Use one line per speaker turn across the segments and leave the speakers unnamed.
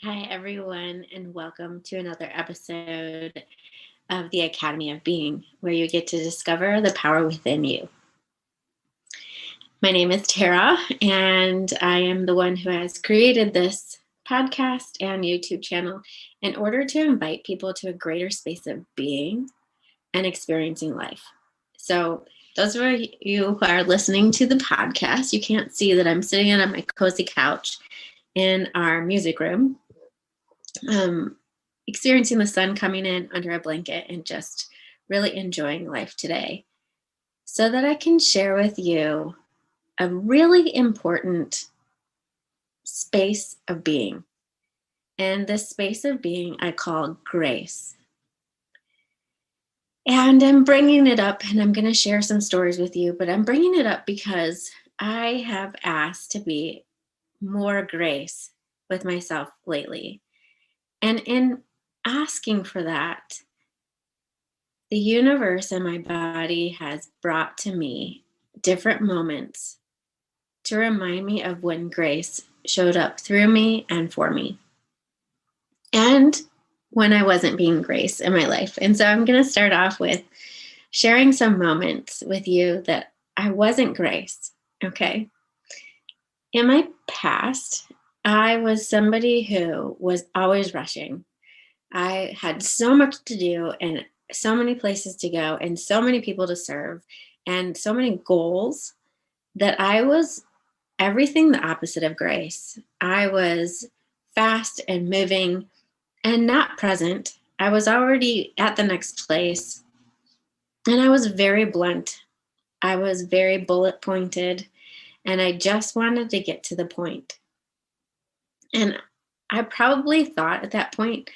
Hi, everyone, and welcome to another episode of the Academy of Being, where you get to discover the power within you. My name is Tara, and I am the one who has created this podcast and YouTube channel in order to invite people to a greater space of being and experiencing life. So, those of you who are listening to the podcast, you can't see that I'm sitting on my cozy couch in our music room. Experiencing the sun coming in under a blanket and just really enjoying life today so that I can share with you a really important space of being. And this space of being I call grace. And I'm bringing it up, and I'm going to share some stories with you, but I'm bringing it up because I have asked to be more grace with myself lately. And in asking for that, the universe and my body has brought to me different moments to remind me of when grace showed up through me and for me, and when I wasn't being grace in my life. And so I'm going to start off with sharing some moments with you that I wasn't grace. Okay. In my past, I was somebody who was always rushing. I had so much to do and so many places to go and so many people to serve and so many goals that I was everything the opposite of grace. I was fast and moving and not present. I was already at the next place, and I was very blunt. I was very bullet pointed, and I just wanted to get to the point. And I probably thought at that point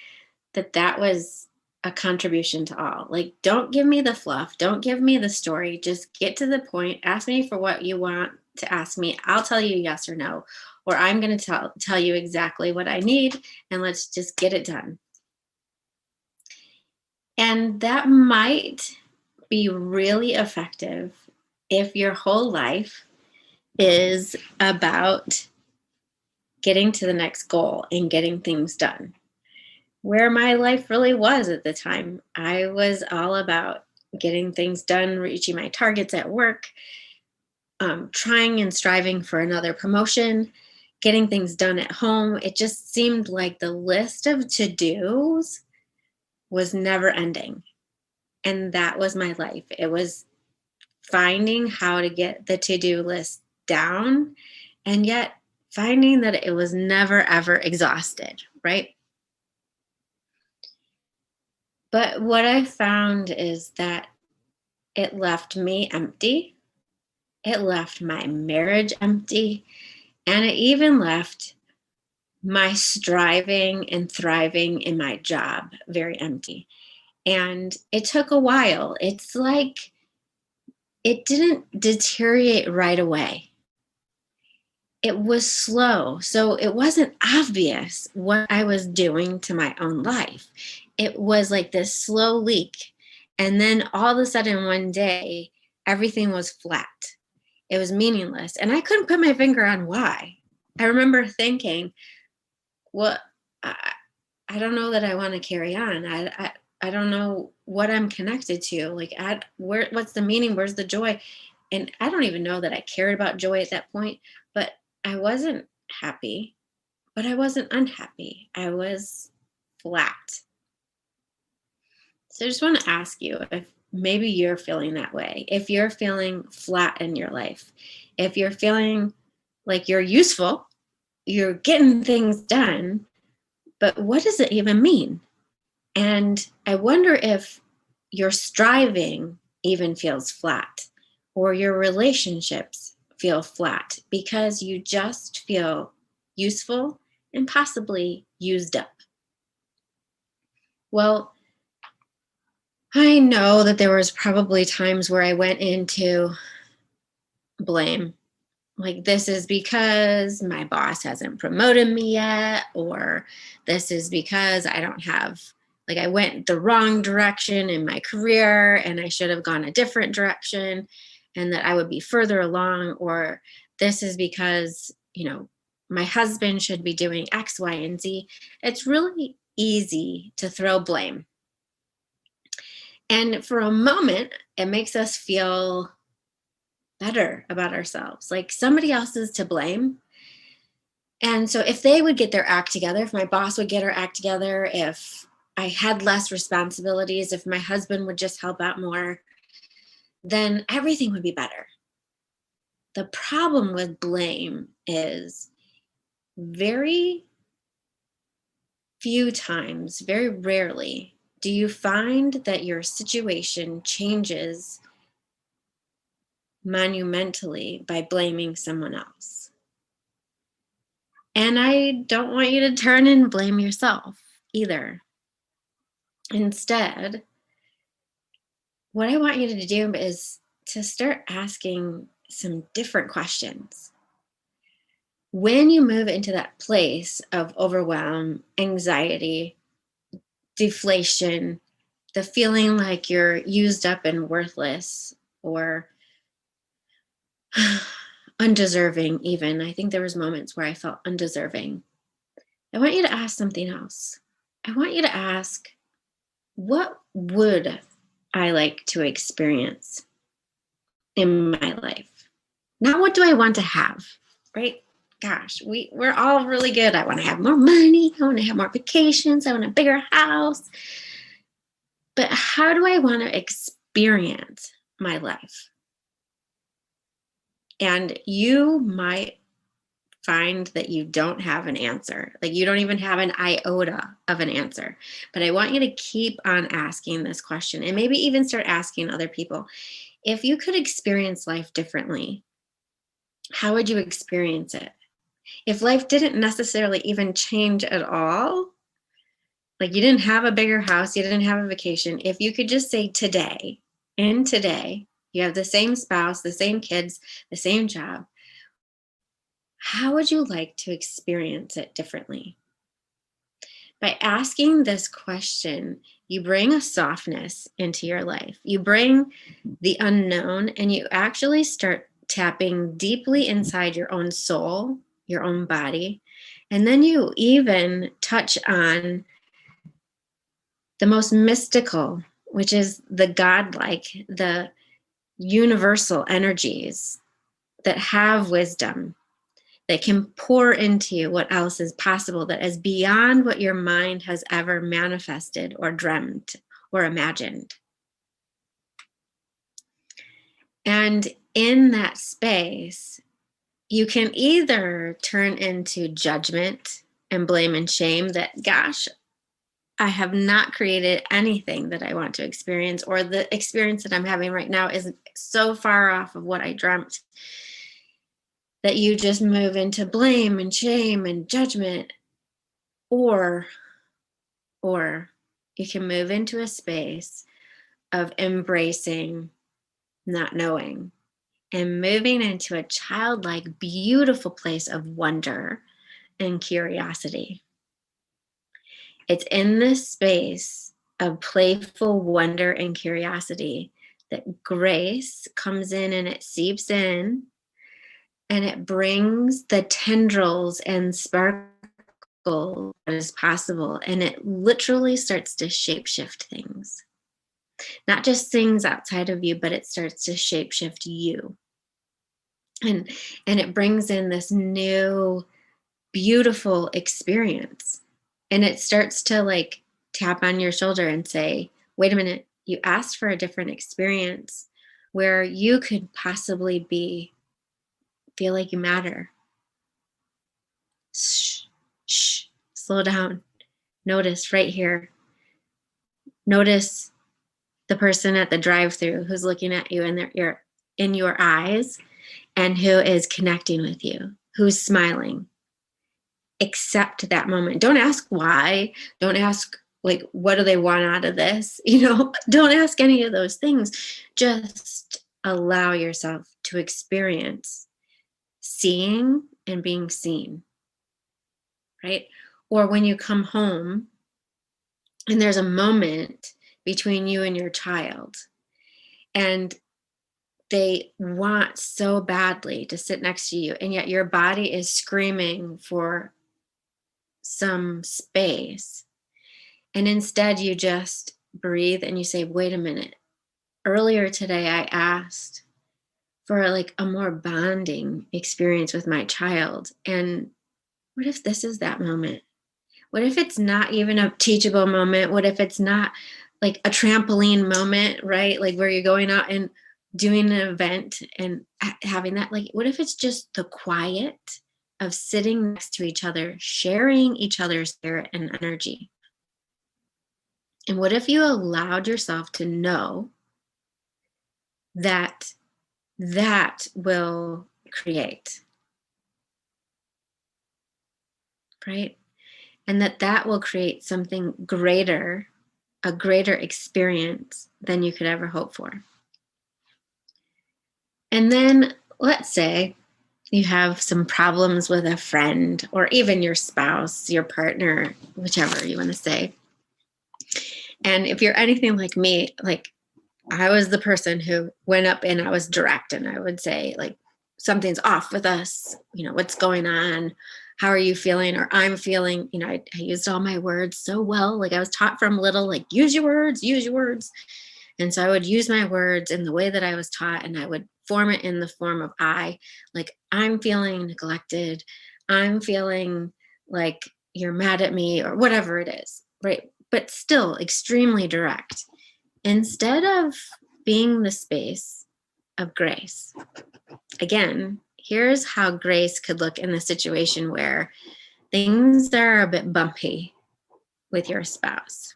that was a contribution to all. Like, don't give me the fluff, don't give me the story, just get to the point, ask me for what you want to ask me. I'll tell you yes or no, or I'm going to tell you exactly what I need, and let's just get it done. And that might be really effective if your whole life is about getting to the next goal and getting things done. Where my life really was at the time, I was all about getting things done, reaching my targets at work, trying and striving for another promotion, getting things done at home. It just seemed like the list of to-dos was never ending. And that was my life. It was finding how to get the to-do list down, and yet finding that it was never, ever exhausted, right? But what I found is that it left me empty. It left my marriage empty. And it even left my striving and thriving in my job very empty. And it took a while. It's like it didn't deteriorate right away. It was slow. So it wasn't obvious what I was doing to my own life. It was like this slow leak. And then all of a sudden, one day, everything was flat. It was meaningless. And I couldn't put my finger on why. I remember thinking, well, I don't know that I want to carry on. I don't know what I'm connected to. Like, what's the meaning? Where's the joy? And I don't even know that I cared about joy at that point, but I wasn't happy, but I wasn't unhappy. I was flat. So I just want to ask you if maybe you're feeling that way. If you're feeling flat in your life, if you're feeling like you're useful, you're getting things done, but what does it even mean? And I wonder if your striving even feels flat, or your relationships feel flat because you just feel useful and possibly used up. Well, I know that there was probably times where I went into blame. Like, this is because my boss hasn't promoted me yet, or this is because I don't have, like, I went the wrong direction in my career and I should have gone a different direction and that I would be further along, or this is because, my husband should be doing X, Y, and Z. It's really easy to throw blame. And for a moment, it makes us feel better about ourselves, like somebody else is to blame. And so if they would get their act together, if my boss would get her act together, if I had less responsibilities, if my husband would just help out more, then everything would be better. The problem with blame is very few times, very rarely, do you find that your situation changes monumentally by blaming someone else. And I don't want you to turn and blame yourself either. Instead, what I want you to do is to start asking some different questions. When you move into that place of overwhelm, anxiety, deflation, the feeling like you're used up and worthless or undeserving, even. I think there was moments where I felt undeserving. I want you to ask something else. I want you to ask, what would I like to experience in my life? Not what do I want to have, right? Gosh, we're all really good. I want to have more money. I want to have more vacations. I want a bigger house. But how do I want to experience my life? And you might find that you don't have an answer. Like you don't even have an iota of an answer. But I want you to keep on asking this question and maybe even start asking other people. If you could experience life differently, how would you experience it? If life didn't necessarily even change at all, like you didn't have a bigger house, you didn't have a vacation, if you could just say today, in today, you have the same spouse, the same kids, the same job, how would you like to experience it differently? By asking this question, you bring a softness into your life. You bring the unknown and you actually start tapping deeply inside your own soul, your own body. And then you even touch on the most mystical, which is the godlike, the universal energies that have wisdom, that can pour into you what else is possible, that is beyond what your mind has ever manifested or dreamt or imagined. And in that space, you can either turn into judgment and blame and shame that, gosh, I have not created anything that I want to experience, or the experience that I'm having right now is so far off of what I dreamt, that you just move into blame and shame and judgment. Or you can move into a space of embracing not knowing and moving into a childlike, beautiful place of wonder and curiosity. It's in this space of playful wonder and curiosity that grace comes in and it seeps in and it brings the tendrils and sparkle that is possible. And it literally starts to shapeshift things. Not just things outside of you, but it starts to shapeshift you. And it brings in this new, beautiful experience. And it starts to like tap on your shoulder and say, wait a minute, you asked for a different experience where you could possibly feel like you matter. Shh, shh, slow down. Notice right here. Notice the person at the drive-through who's looking at you in your eyes and who is connecting with you, who's smiling. Accept that moment. Don't ask why. Don't ask like what do they want out of this? Don't ask any of those things. Just allow yourself to experience seeing and being seen. Right? Or when you come home and there's a moment between you and your child, and they want so badly to sit next to you, and yet your body is screaming for some space. And instead, you just breathe and you say, wait a minute. Earlier today, I asked for like a more bonding experience with my child. And what if this is that moment? What if it's not even a teachable moment? What if it's not like a trampoline moment, right? Like where you're going out and doing an event and having that, like, what if it's just the quiet of sitting next to each other, sharing each other's spirit and energy? And what if you allowed yourself to know that that will create, right? And that that will create something greater, a greater experience than you could ever hope for. And then let's say you have some problems with a friend or even your spouse, your partner, whichever you want to say. And if you're anything like me, like I was the person who went up and I was direct and I would say, like, something's off with us. You know, what's going on? How are you feeling? Or I'm feeling, you know, I used all my words so well. Like I was taught from little, like, use your words, use your words. And so I would use my words in the way that I was taught, and I would form it in the form of I, like, I'm feeling neglected. I'm feeling like you're mad at me or whatever it is, right? But still extremely direct. Instead of being the space of grace, again, here's how grace could look in the situation where things are a bit bumpy with your spouse.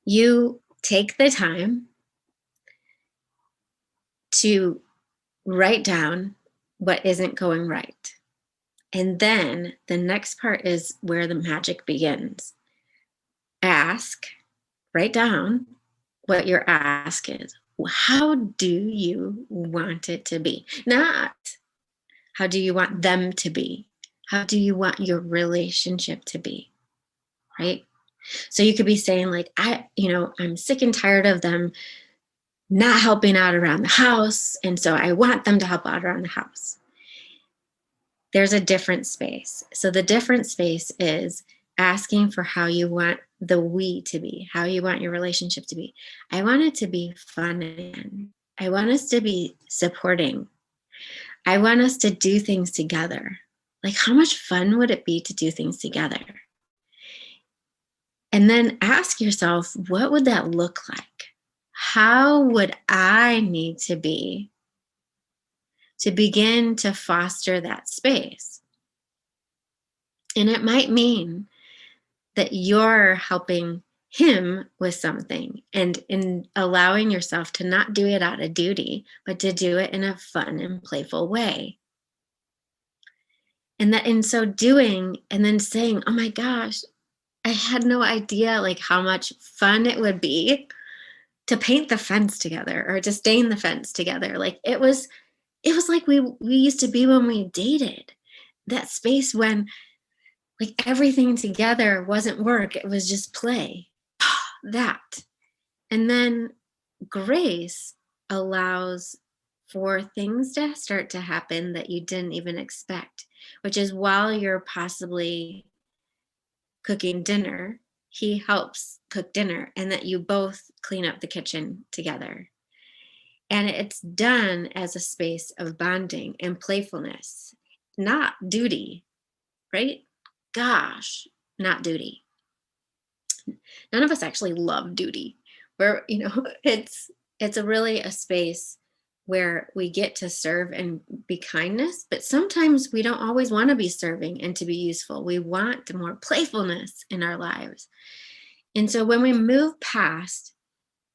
You take the time to write down what isn't going right. And then the next part is where the magic begins. Ask, write down what your ask is. How do you want it to be? Not how do you want them to be? How do you want your relationship to be? Right? So you could be saying, like, I'm sick and tired of them not helping out around the house. And so I want them to help out around the house. There's a different space. So the different space is asking for how you want the we to be, how you want your relationship to be. I want it to be fun again. I want us to be supporting. I want us to do things together. Like, how much fun would it be to do things together? And then ask yourself, what would that look like? How would I need to be to begin to foster that space? And it might mean that you're helping him with something and in allowing yourself to not do it out of duty, but to do it in a fun and playful way. And that in so doing, and then saying, oh my gosh, I had no idea like how much fun it would be to paint the fence together or to stain the fence together. Like it was like we used to be when we dated. That space when like everything together wasn't work, it was just play. That. And then grace allows for things to start to happen that you didn't even expect, which is while you're possibly cooking dinner, he helps cook dinner, and that you both clean up the kitchen together. And it's done as a space of bonding and playfulness, not duty, right? Gosh, not duty. None of us actually love duty. Where, it's really a space where we get to serve and be kindness, but sometimes we don't always want to be serving and to be useful. We want more playfulness in our lives. And so when we move past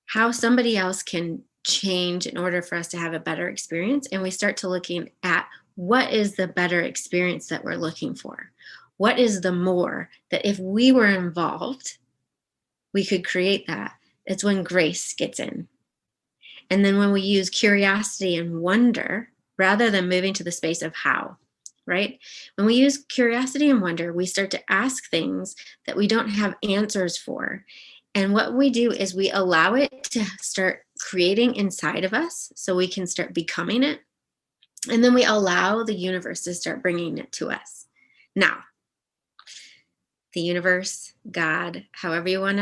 how somebody else can change in order for us to have a better experience, and we start to looking at what is the better experience that we're looking for? What is the more that if we were involved, we could create that? It's when grace gets in. And then when we use curiosity and wonder, rather than moving to the space of how, right? When we use curiosity and wonder, we start to ask things that we don't have answers for. And what we do is we allow it to start creating inside of us so we can start becoming it. And then we allow the universe to start bringing it to us. Now, the universe, God, however you want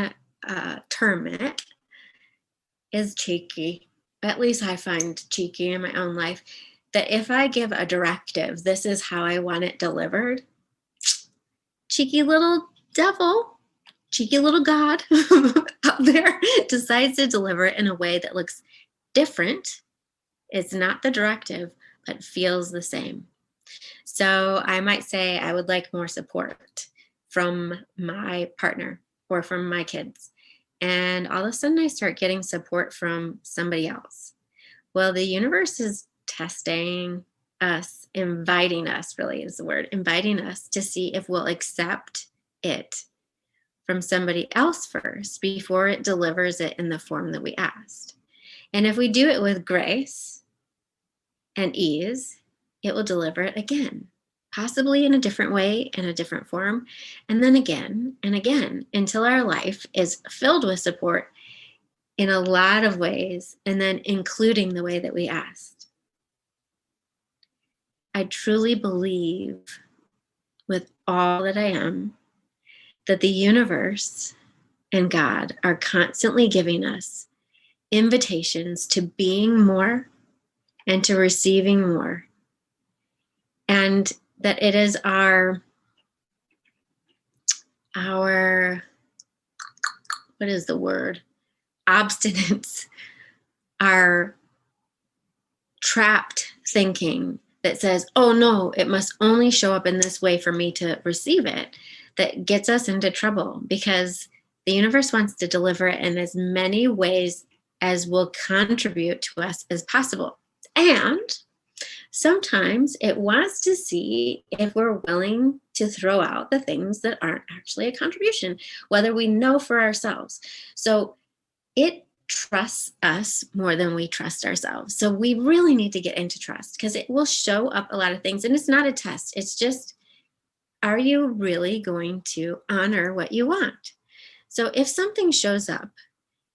to term it, is cheeky. At least I find cheeky in my own life. That if I give a directive, this is how I want it delivered, cheeky little devil, cheeky little God out there decides to deliver it in a way that looks different. It's not the directive, but feels the same. So I might say I would like more support from my partner or from my kids. And all of a sudden I start getting support from somebody else. Well, the universe is testing us, inviting us, really is the word, inviting us to see if we'll accept it from somebody else first before it delivers it in the form that we asked. And if we do it with grace and ease, it will deliver it again, possibly in a different way, in a different form, and then again and again until our life is filled with support in a lot of ways, and then including the way that we asked. I truly believe with all that I am that the universe and God are constantly giving us invitations to being more and to receiving more. And that it is our what is the word? Obstinance, our trapped thinking that says, oh no, it must only show up in this way for me to receive it, that gets us into trouble, because the universe wants to deliver it in as many ways as will contribute to us as possible. And sometimes it wants to see if we're willing to throw out the things that aren't actually a contribution, whether we know for ourselves. So it trusts us more than we trust ourselves. So we really need to get into trust, because it will show up a lot of things. And it's not a test. It's just, are you really going to honor what you want? So if something shows up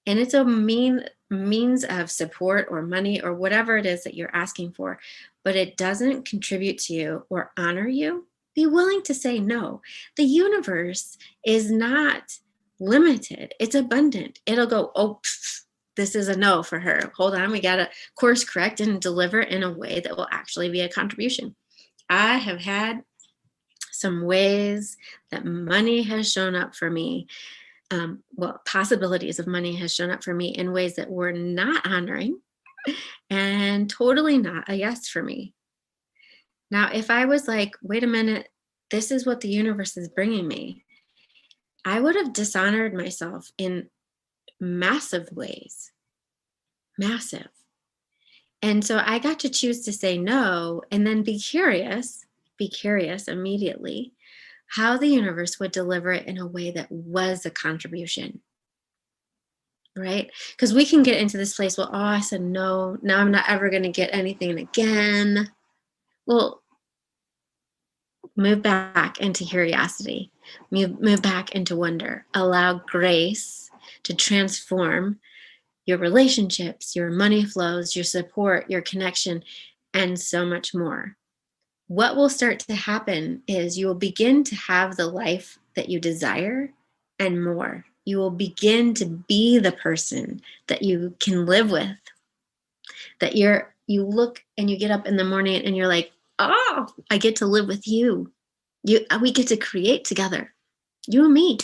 and it's a means of support or money or whatever it is that you're asking for, but it doesn't contribute to you or honor you, be willing to say no. The universe is not limited. It's abundant. It'll go, oh, this is a no for her. Hold on, we got to course correct and deliver in a way that will actually be a contribution. I have had some ways that money has shown up for me. Possibilities of money has shown up for me in ways that were not honoring and totally not a yes for me. Now, if I was like, wait a minute, this is what the universe is bringing me, I would have dishonored myself in massive ways, massive. And so I got to choose to say no, and then be curious immediately how the universe would deliver it in a way that was a contribution, right? Because we can get into this place, well, oh, I said no, now I'm not ever going to get anything again. Well, move back into curiosity, move back into wonder, allow grace to transform your relationships, your money flows, your support, your connection, and so much more. What will start to happen is you will begin to have the life that you desire and more. You will begin to be the person that you can live with, that you look and you get up in the morning and you're like, oh, I get to live with you. We get to create together, you and me.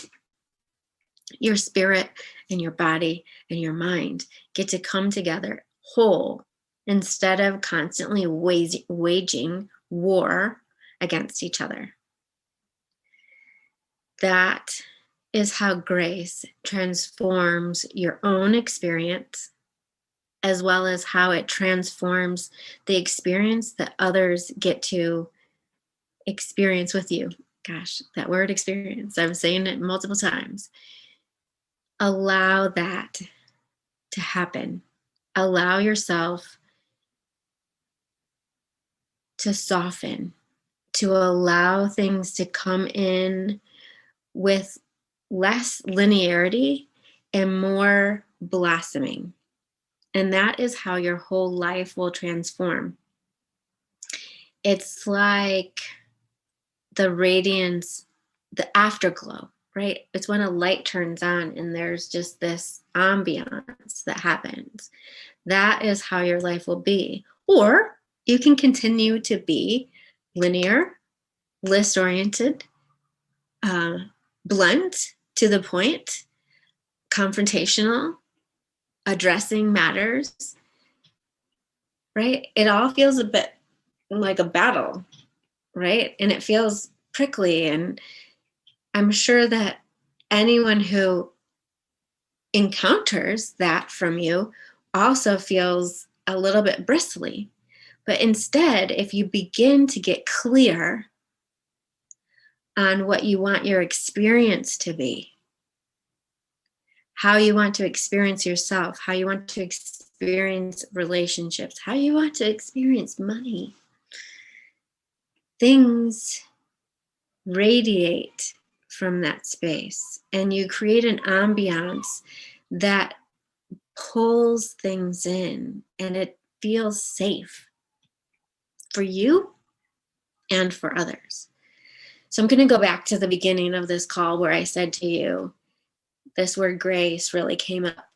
Your spirit and your body and your mind get to come together whole, instead of constantly waging war against each other. That is how grace transforms your own experience, as well as how it transforms the experience that others get to experience with you. Gosh, that word experience, I'm saying it multiple times. Allow that to happen. Allow yourself to soften, to allow things to come in with less linearity and more blossoming. And that is how your whole life will transform. It's like the radiance, the afterglow, right? It's when a light turns on and there's just this ambiance that happens. That is how your life will be. Or you can continue to be linear, list oriented, blunt, to the point, confrontational, addressing matters, right? It all feels a bit like a battle, right? And it feels prickly. And I'm sure that anyone who encounters that from you also feels a little bit bristly. But instead, if you begin to get clear on what you want your experience to be, how you want to experience yourself, how you want to experience relationships, how you want to experience money, things radiate from that space, and you create an ambiance that pulls things in, and it feels safe for you and for others. So I'm going to go back to the beginning of this call where I said to you, this word grace really came up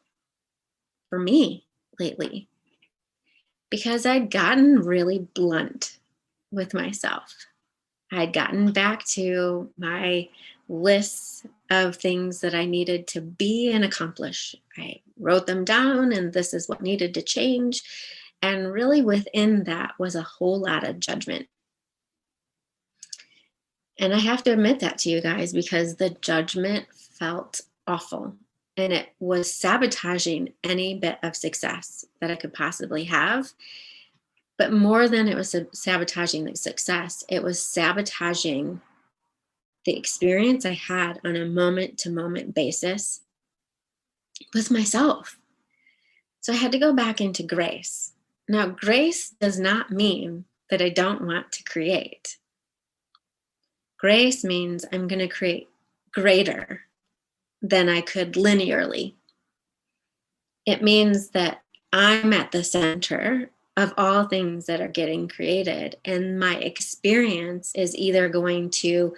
for me lately because I'd gotten really blunt with myself. I'd gotten back to my lists of things that I needed to be and accomplish. I wrote them down, and this is what needed to change. And really, within that was a whole lot of judgment. And I have to admit that to you guys because the judgment felt awful. And it was sabotaging any bit of success that I could possibly have. But more than it was sabotaging the success, it was sabotaging the experience I had on a moment to moment basis with myself. So I had to go back into grace. Now, grace does not mean that I don't want to create. Grace means I'm going to create greater than I could linearly. It means that I'm at the center of all things that are getting created, and my experience is either going to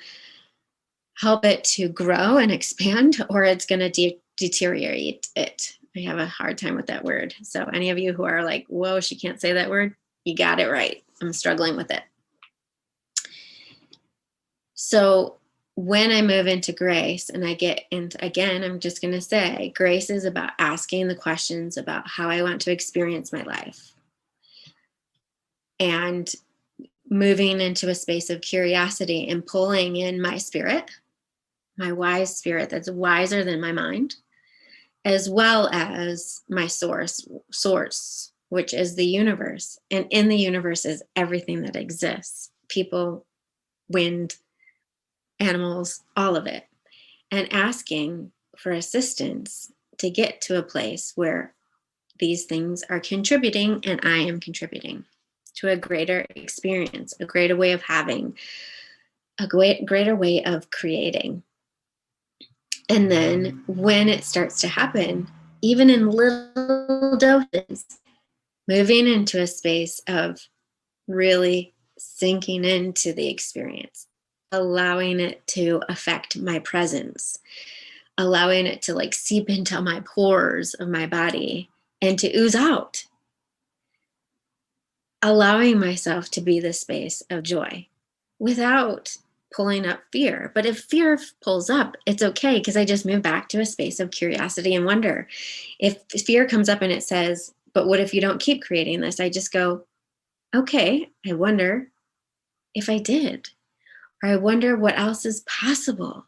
help it to grow and expand, or it's going to deteriorate it. I have a hard time with that word. So any of you who are like, whoa, she can't say that word, you got it right. I'm struggling with it. So when I move into grace and I get into, again, I'm just going to say, grace is about asking the questions about how I want to experience my life and moving into a space of curiosity and pulling in my spirit, my wise spirit that's wiser than my mind, as well as my source, which is the universe. And in the universe is everything that exists, people, wind, animals, all of it. And asking for assistance to get to a place where these things are contributing and I am contributing to a greater experience, a greater way of having, a greater way of creating. And then when it starts to happen, even in little doses, moving into a space of really sinking into the experience, allowing it to affect my presence, allowing it to like seep into my pores of my body and to ooze out, allowing myself to be the space of joy without pulling up fear. But if fear pulls up, it's okay because I just move back to a space of curiosity and wonder. If fear comes up and it says, but what if you don't keep creating this? I just go, okay, I wonder if I did. Or I wonder what else is possible.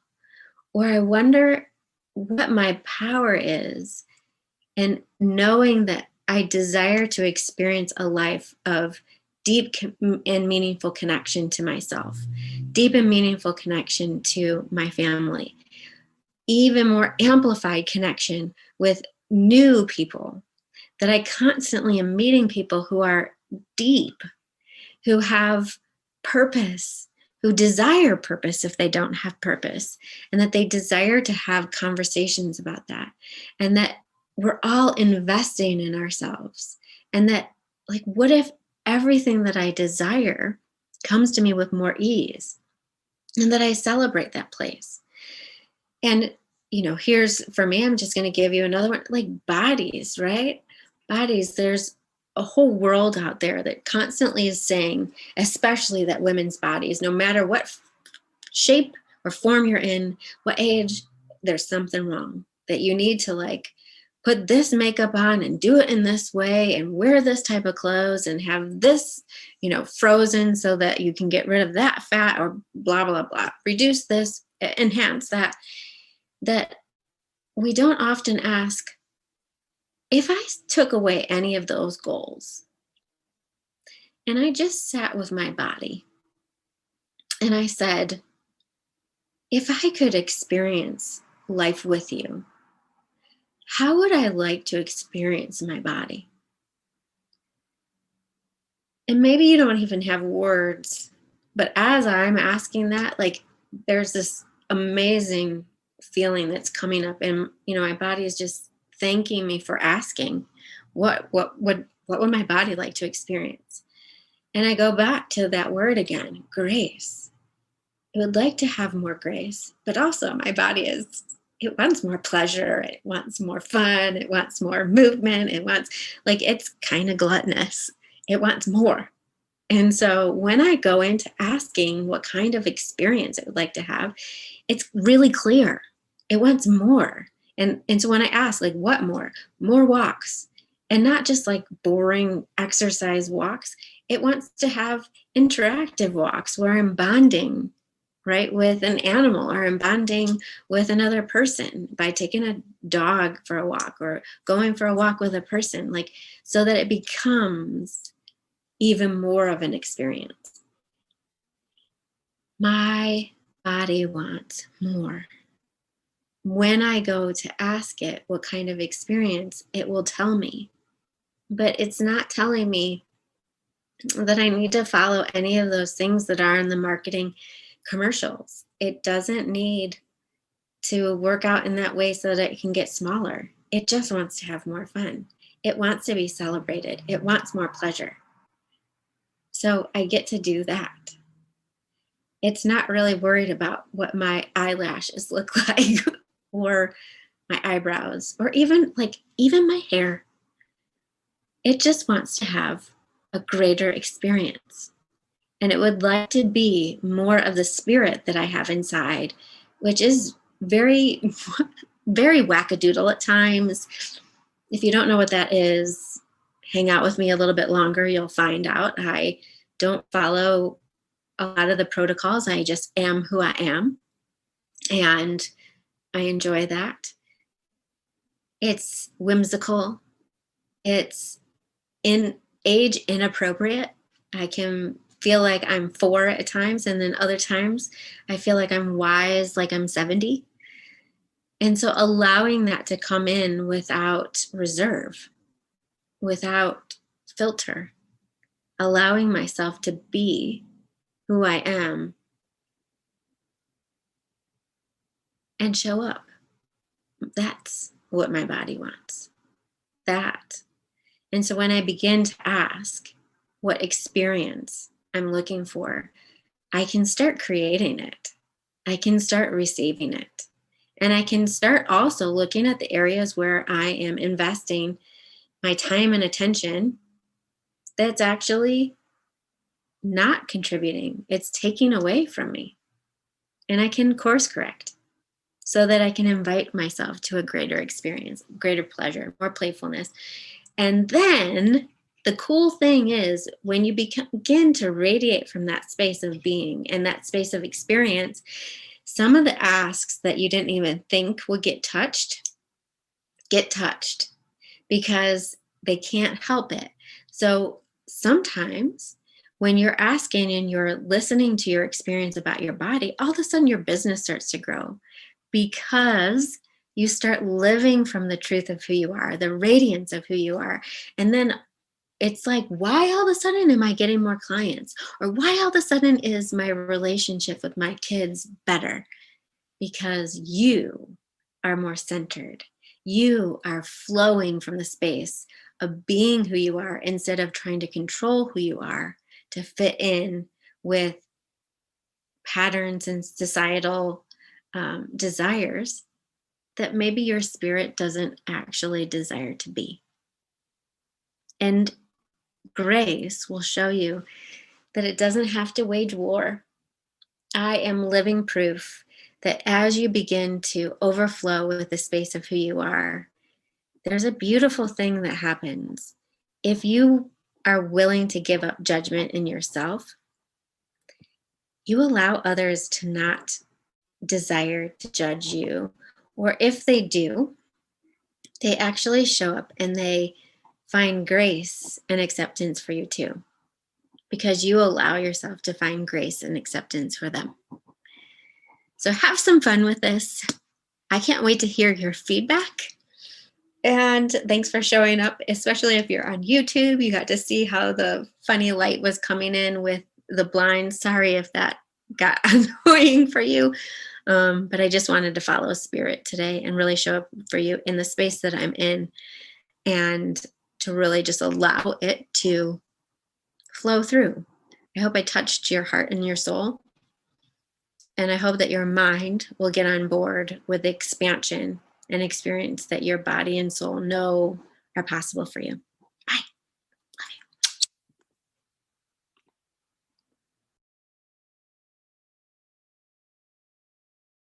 Or I wonder what my power is. And knowing that I desire to experience a life of deep and meaningful connection to myself, deep and meaningful connection to my family, even more amplified connection with new people, that I constantly am meeting people who are deep, who have purpose, who desire purpose if they don't have purpose, and that they desire to have conversations about that. And that we're all investing in ourselves. And that, like, what if everything that I desire comes to me with more ease and that I celebrate that place? And, here's for me, I'm just going to give you another one, like bodies, right? Bodies, there's a whole world out there that constantly is saying, especially that women's bodies, no matter what shape or form you're in, what age, there's something wrong. That you need to like put this makeup on and do it in this way and wear this type of clothes and have this, frozen so that you can get rid of that fat or blah, blah, blah. Reduce this, enhance that. That we don't often ask, if I took away any of those goals and I just sat with my body and I said, if I could experience life with you, how would I like to experience my body? And maybe you don't even have words, but as I'm asking that, like there's this amazing feeling that's coming up, and my body is just thanking me for asking, what would my body like to experience? And I go back to that word again, grace. I would like to have more grace, but also my body it wants more pleasure. It wants more fun. It wants more movement. It's kind of gluttonous. It wants more. And so when I go into asking what kind of experience it would like to have, it's really clear. It wants more. And so when I ask, like, what more? More walks. And not just like boring exercise walks. It wants to have interactive walks where I'm bonding, right, with an animal, or I'm bonding with another person by taking a dog for a walk or going for a walk with a person, like, so that it becomes even more of an experience. My body wants more. When I go to ask it what kind of experience, it will tell me. But it's not telling me that I need to follow any of those things that are in the marketing commercials. It doesn't need to work out in that way so that it can get smaller. It just wants to have more fun. It wants to be celebrated. It wants more pleasure. So I get to do that. It's not really worried about what my eyelashes look like or my eyebrows or even my hair. It just wants to have a greater experience. And it would like to be more of the spirit that I have inside, which is very, very wackadoodle at times. If you don't know what that is, hang out with me a little bit longer, you'll find out. I don't follow a lot of the protocols. I just am who I am. And I enjoy that. It's whimsical. It's in age inappropriate. I can feel like I'm 4 at times, and then other times I feel like I'm wise, like I'm 70. And so allowing that to come in without reserve, without filter, allowing myself to be who I am and show up. That's what my body wants. That. And so when I begin to ask what experience I'm looking for, I can start creating it. I can start receiving it. And I can start also looking at the areas where I am investing my time and attention that's actually not contributing. It's taking away from me. And I can course correct so that I can invite myself to a greater experience, greater pleasure, more playfulness. And then the cool thing is when you begin to radiate from that space of being and that space of experience, some of the asks that you didn't even think would get touched because they can't help it. So sometimes when you're asking and you're listening to your experience about your body, all of a sudden your business starts to grow because you start living from the truth of who you are, the radiance of who you are. And then it's like, why all of a sudden am I getting more clients? Or why all of a sudden is my relationship with my kids better? Because you are more centered. You are flowing from the space of being who you are instead of trying to control who you are to fit in with patterns and societal desires that maybe your spirit doesn't actually desire to be. And grace will show you that it doesn't have to wage war. I am living proof that as you begin to overflow with the space of who you are, there's a beautiful thing that happens. If you are willing to give up judgment in yourself, you allow others to not desire to judge you. Or if they do, they actually show up and they find grace and acceptance for you too, because you allow yourself to find grace and acceptance for them. So have some fun with this. I can't wait to hear your feedback. And thanks for showing up, especially if you're on YouTube. You got to see how the funny light was coming in with the blinds. Sorry if that got annoying for you. But I just wanted to follow spirit today and really show up for you in the space that I'm in, and to really just allow it to flow through. I hope I touched your heart and your soul. And I hope that your mind will get on board with the expansion and experience that your body and soul know are possible for you. Bye.